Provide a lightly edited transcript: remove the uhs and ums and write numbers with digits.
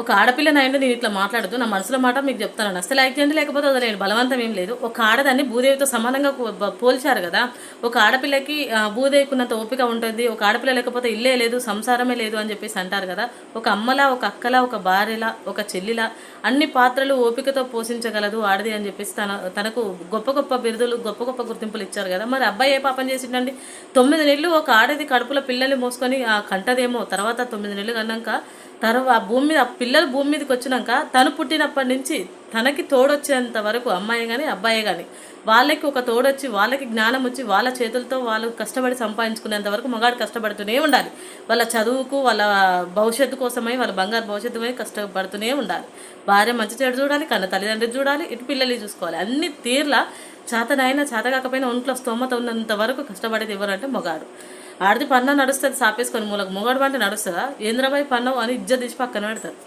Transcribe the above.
ఒక ఆడపిల్లనైనా నేను ఇట్లా మాట్లాడుతూ నా మనసులో మాట మీకు చెప్తాను. అసలు లైక్ చేయండి, లేకపోతే వదిలేయండి, బలవంతం ఏం లేదు. ఒక ఆడదాన్ని భూదేవితో సమానంగా పోల్చారు కదా. ఒక ఆడపిల్లకి భూదేవికున్నంత ఓపిక ఉంటుంది, ఒక ఆడపిల్ల లేకపోతే ఇల్లే లేదు, సంసారమే లేదు అని చెప్పేసి అంటారు కదా. ఒక అమ్మలా, ఒక అక్కలా, ఒక భార్యలా, ఒక చెల్లిలా అన్ని పాత్రలు ఓపికతో పోషించగలదు ఆడది అని చెప్పేసి తనకు గొప్ప గొప్ప బిరుదులు, గొప్ప గొప్ప గుర్తింపులు ఇచ్చారు కదా. మరి అబ్బాయి ఏ పాపం చేసిండండి? 9 నెలలు ఒక ఆడది కడుపులో పిల్లల్ని మోసుకొని కంటదేమో, తర్వాత 9 నెలలు కన్నాక తర్వాత భూమి మీద పిల్లలు భూమి మీదకి వచ్చినాక తను పుట్టినప్పటి నుంచి తనకి తోడొచ్చేంత వరకు అమ్మాయి కానీ అబ్బాయి కానీ వాళ్ళకి ఒక తోడొచ్చి వాళ్ళకి జ్ఞానం వచ్చి వాళ్ళ చేతులతో వాళ్ళు కష్టపడి సంపాదించుకునేంత వరకు మగాడు కష్టపడుతూనే ఉండాలి. వాళ్ళ చదువుకు, వాళ్ళ భవిష్యత్తు కోసమై, వాళ్ళ బంగారు భవిష్యత్తుమై కష్టపడుతూనే ఉండాలి. భార్య మంచి చెడు చూడాలి, కన్న తల్లిదండ్రులు చూడాలి, ఇటు పిల్లల్ని చూసుకోవాలి. అన్ని తీర్ల చేతనైనా చేత కాకపోయినా ఒంట్లో స్తోమత ఉన్నంత వరకు కష్టపడేది ఎవరంటే మగాడు. ఆడిది పన్న నడుస్తుంది సాపేసుకొని మూలకు, మొగాడు అంటే నడుస్తుందా? ఏంద్రబాయి పన్నవు అని ఇజ్జత్ తీసి పక్కన పెడతారు.